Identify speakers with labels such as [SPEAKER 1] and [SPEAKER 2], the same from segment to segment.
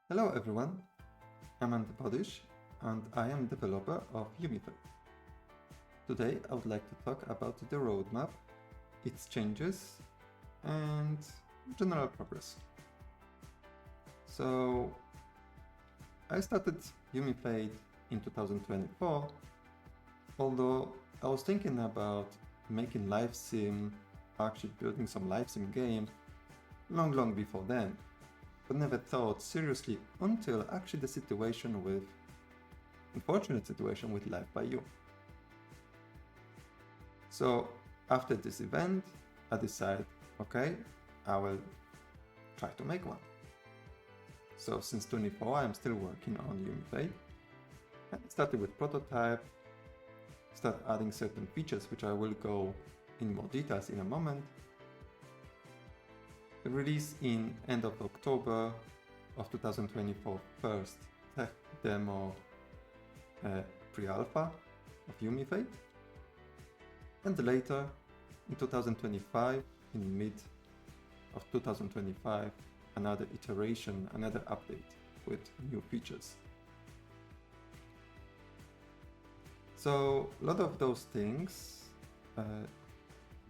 [SPEAKER 1] Hello everyone, I'm Andy Podish and I am developer of UMeFate. Today I would like to talk about the roadmap, its changes and general progress. So I started UMeFate in 2024, although I was thinking about making live sim, actually building some live sim game long before then, but never thought seriously until actually the unfortunate situation with Live by You. So after this event, I decided, okay, I will try to make one. So since 24, I'm still working on UMeFate. I started with prototype, start adding certain features, which I will go in more details in a moment. The release in end of October of 2024 first tech demo pre-alpha of UMeFate, and later in 2025, in mid of 2025, another iteration, another update with new features. So a lot of those things,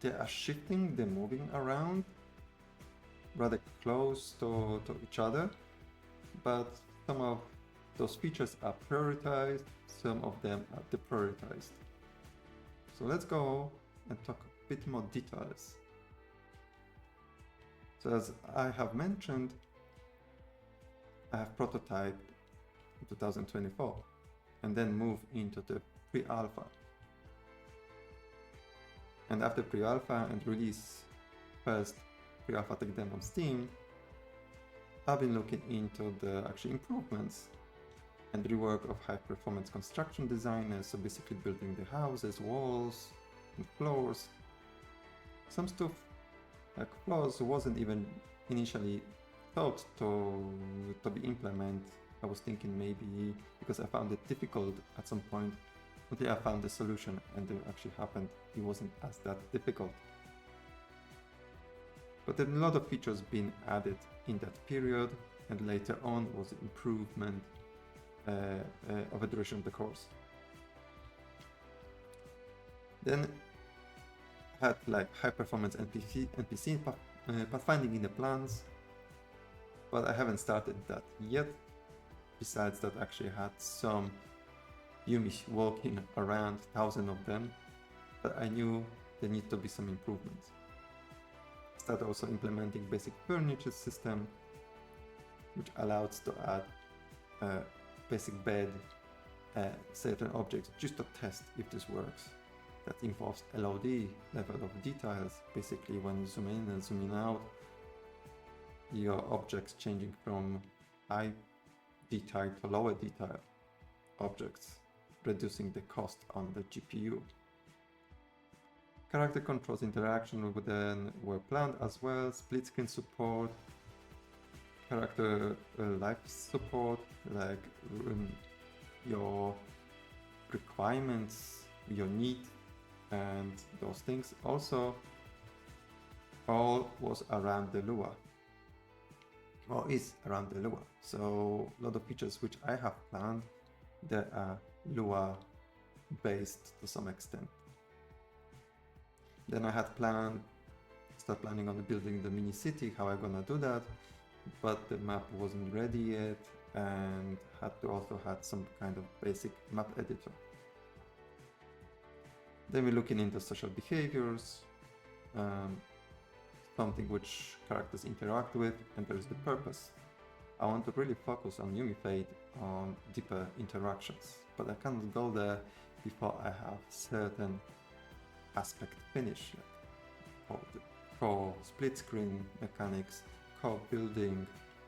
[SPEAKER 1] they are shifting, they're moving around rather close to each other, but some of those features are prioritized, some of them are deprioritized. So let's go and talk a bit more details. So as I have mentioned, I have prototyped in 2024 and then moved into the pre-alpha. And after pre-alpha and release first pre-alpha tech demo on Steam, I've been looking into the actual improvements and rework of high performance construction designers, so basically building the houses, walls and floors. Some stuff like floors wasn't even initially thought to be implemented. I was thinking maybe because I found it difficult at some point, until I found the solution and it actually happened. It wasn't as that difficult. But a lot of features been added in that period, and later on was improvement over the duration of the course. Then had like high performance NPC pathfinding in the plans, but I haven't started that yet. Besides that, actually had some Yumis walking around, 1,000 of them, but I knew there need to be some improvements. Started also implementing basic furniture system, which allows to add a basic bed, certain objects, just to test if this works. That involves LOD, level of details. Basically, when you zoom in and zoom in out, your objects changing from high detail to lower detail objects, reducing the cost on the GPU. Character controls interaction with them were planned as well, split screen support, character life support, like your requirements, your need, and those things. Also, all was around the Lua, or is around the Lua. So a lot of features which I have planned, they are Lua based to some extent. Then I had start planning on building the mini city, how I'm gonna do that, but the map wasn't ready yet, and had to also had some kind of basic map editor. Then we're looking into social behaviors, something which characters interact with, and there's the purpose. I want to really focus on UMeFate on deeper interactions, but I can't go there before I have certain aspect finish, like core split screen mechanics, core building.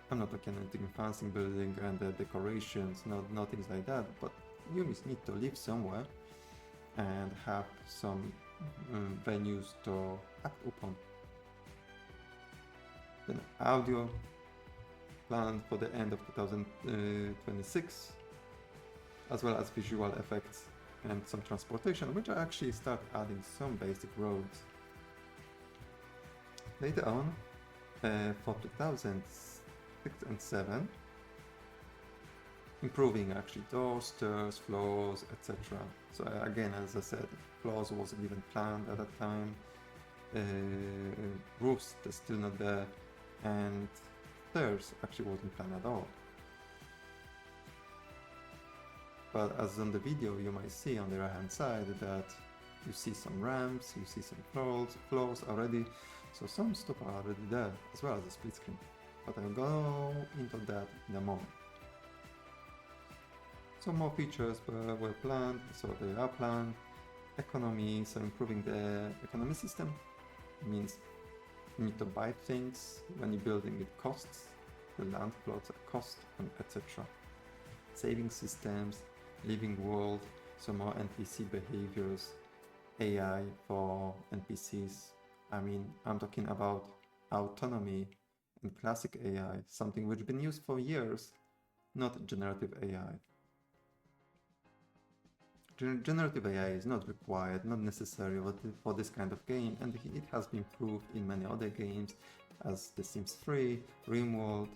[SPEAKER 1] I'm not talking anything fancy building and decorations, not things like that, but Yumis need to live somewhere and have some venues to act upon. Then audio planned for the end of 2026, as well as visual effects and some transportation, which I actually start adding some basic roads. Later on, for 2006 and 7, improving actually doors, stairs, floors, etc. So again, as I said, floors wasn't even planned at that time. Roofs, they're still not there, and stairs actually wasn't planned at all. But as on the video, you might see on the right hand side that you see some ramps, you see some floors already, so some stuff are already there, as well as a split screen. But I'll go into that in a moment. Some more features were planned, so they are planned. Economy, so improving the economy system means you need to buy things when you're building, it costs, the land plots cost, and etc. Saving systems, living world, some more NPC behaviors, AI for NPCs. I mean, I'm talking about autonomy and classic AI, something which has been used for years, not generative AI. Generative AI is not required, not necessary for this kind of game, and it has been proved in many other games as The Sims 3, RimWorld,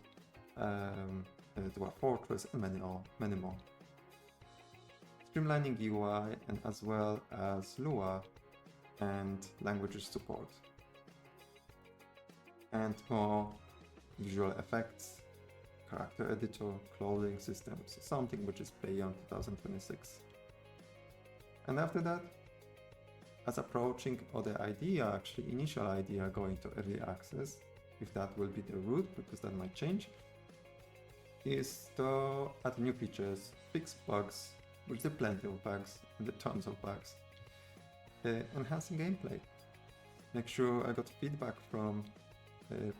[SPEAKER 1] Dwarf Fortress, and many more. Streamlining UI and as well as Lua and languages support. And more visual effects, character editor, clothing systems, something which is beyond 2026. And after that, as approaching other idea, actually initial idea going to early access, if that will be the route, because that might change, is to add new features, fix bugs, which there are plenty of bugs, and there are tons of bugs, enhancing gameplay. Make sure I got feedback from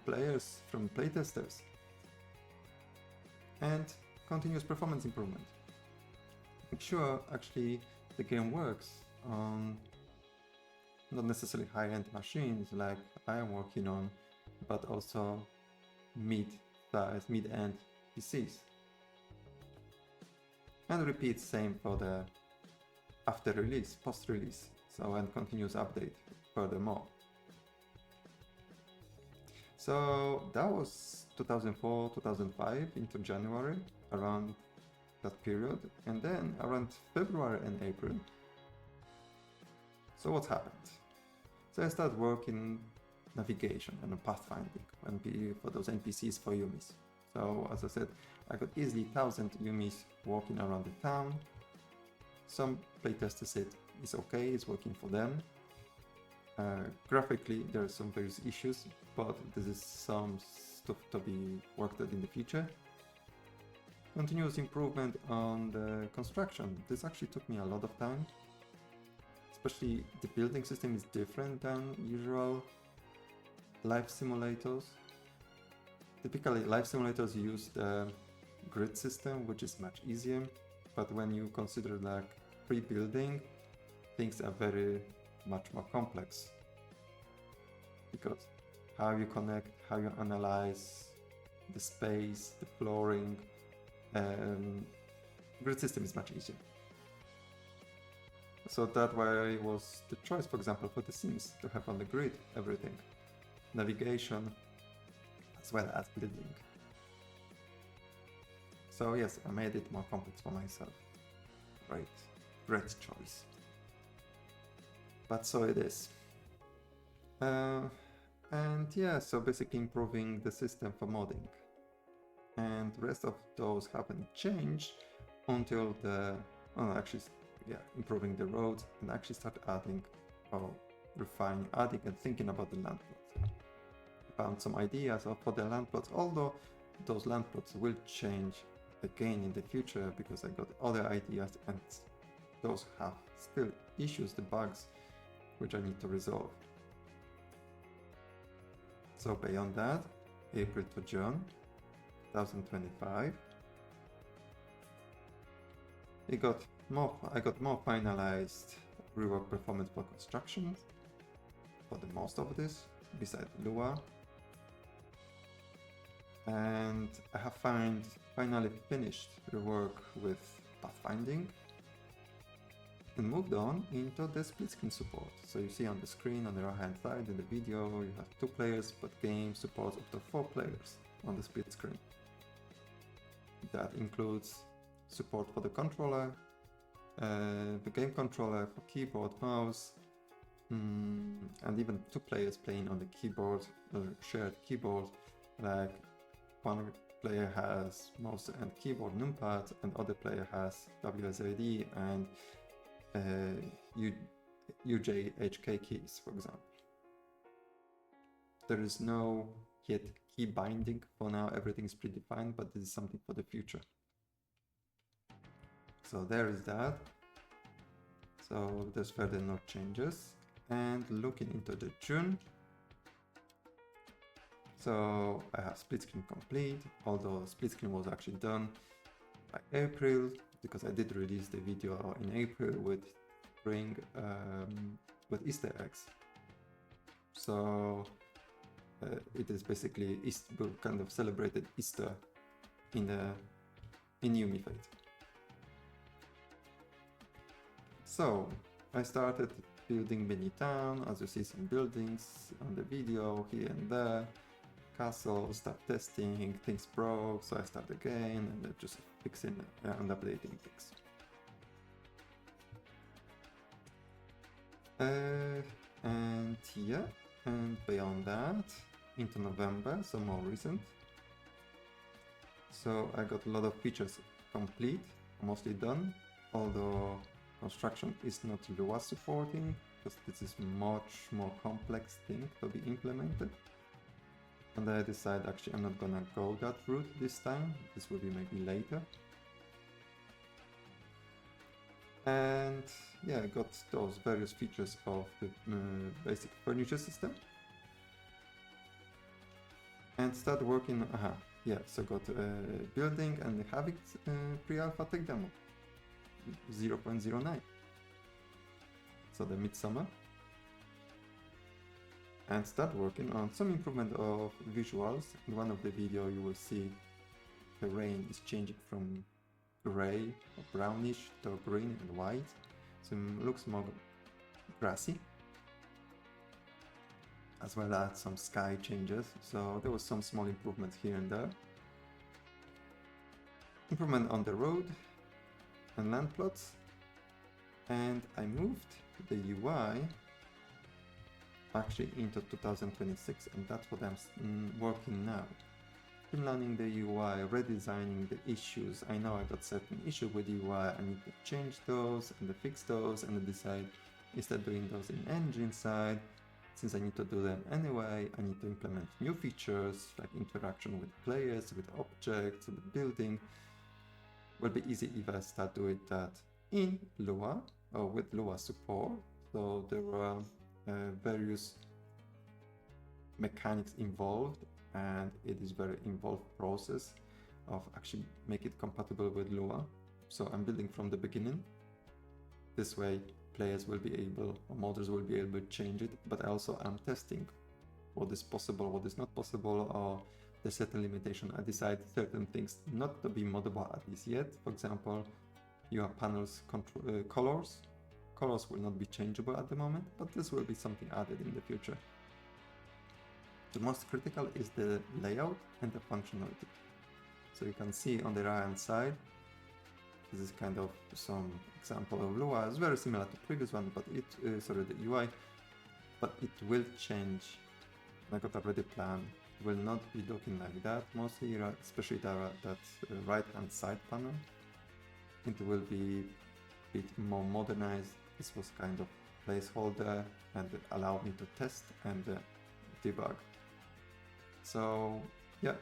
[SPEAKER 1] players, from playtesters, and continuous performance improvement. Make sure actually the game works on not necessarily high-end machines like I am working on, but also mid-size, mid-end PCs. And repeat same for the after release, post-release, so and continuous update furthermore. So that was 2004, 2005 into January, around that period, and then around February and April. So what happened? So I started working navigation and pathfinding for those NPCs for Yumis. So as I said, I got easily 1,000 Yumis walking around the town. Some playtesters said it's okay, it's working for them. Graphically, there are some various issues, but this is some stuff to be worked at in the future. Continuous improvement on the construction. This actually took me a lot of time. Especially the building system is different than usual life simulators. Typically, life simulators use the grid system, which is much easier. But when you consider like pre-building, things are much more complex. Because how you connect, how you analyze the space, the flooring, grid system is much easier. So that why was the choice, for example, for the Sims to have on the grid everything, navigation as well as building. So yes, I made it more complex for myself. Great choice. But so it is. And yeah, so basically improving the system for modding. And the rest of those haven't changed until improving the roads and actually start adding and thinking about the land plots. Found some ideas for the land plots, although those land plots will change again in the future because I got other ideas and those have still issues, the bugs, which I need to resolve. So beyond that, April to June 2025, I got more finalized rework performance for construction for the most of this, besides Lua. And I have finally finished rework with pathfinding and moved on into the split screen support. So you see on the screen on the right hand side in the video, you have 2 players, but game supports up to 4 players on the split screen. That includes support for the controller, the game controller for keyboard, mouse, and even two players playing on the keyboard, shared keyboard, like one player has mouse and keyboard numpad, and other player has WSAD and UJHK keys, for example. There is no yet key binding for now, everything is predefined, but this is something for the future. So there is that. So there's further no changes. And looking into the June, so I have split screen complete, although split screen was actually done by April, because I did release the video in April with Easter eggs. So it is basically we kind of celebrated Easter in UMeFate. So I started building mini town, as you see some buildings on the video here and there, castle, start testing, things broke, so I start again and then just fixing and updating things. And yeah, and beyond that, into November, so more recent. So I got a lot of features complete, mostly done, although construction is not Lua supporting, because this is much more complex thing to be implemented. And I decided actually I'm not gonna go that route this time, this will be maybe later. And yeah, I got those various features of the basic furniture system. And start working, so got a building and have it pre-alpha tech demo. 0.09, so the midsummer, and start working on some improvement of visuals. In one of the video you will see the rain is changing from gray or brownish to green and white, so it looks more grassy, as well as some sky changes, so there was some small improvements here and there. Improvement on the road and land plots, and I moved the UI actually into 2026, and that's what I'm working now. Streamlining the UI, redesigning the issues. I know I got certain issues with UI, I need to change those and fix those, and decide instead of doing those in engine side, since I need to do them anyway, I need to implement new features like interaction with players, with objects, with building. Will be easy if I start doing that in Lua or with Lua support. So there are various mechanics involved, and it is very involved process of actually make it compatible with Lua. So I'm building from the beginning. This way players will be able, or modders will be able to change it, but also I'm testing what is possible, what is not possible, or there's certain limitation. I decide certain things not to be moddable at least yet. For example, you have panels colors. Colors will not be changeable at the moment, but this will be something added in the future. The most critical is the layout and the functionality. So you can see on the right hand side, this is kind of some example of Lua. It's very similar to previous one, but the UI, but it will change. I got already planned. Will not be looking like that mostly, especially that right hand side panel. It will be a bit more modernized. This was kind of placeholder and allowed me to test and debug. So yeah,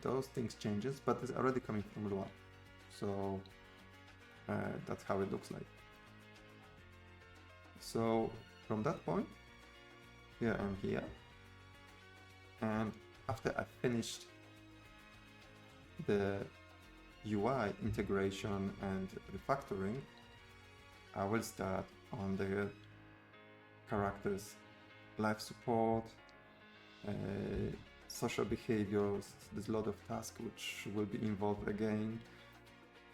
[SPEAKER 1] those things changes, but it's already coming from Lua. So that's how it looks like. So from that point, yeah, I'm here. And after I finished the UI integration and refactoring, I will start on the characters, life support, social behaviors. There's a lot of tasks which will be involved again,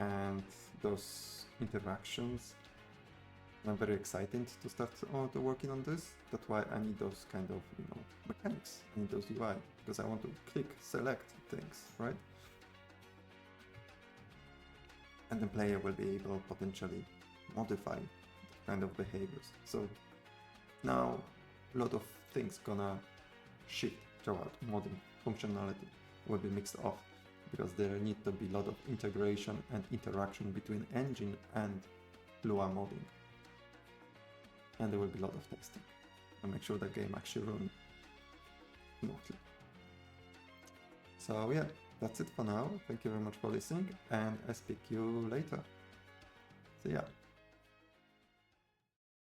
[SPEAKER 1] and those interactions. I'm very excited to start working on this. That's why I need those kind of mechanics. I need those UI because I want to click, select things, right? and the player will be able to potentially modify kind of behaviors. So now a lot of things gonna shift throughout modding. Functionality will be mixed off because there need to be a lot of integration and interaction between engine and Lua modding. And there will be a lot of testing to make sure the game actually runs smoothly. So yeah, that's it for now. Thank you very much for listening, and I'll speak to you later. See ya.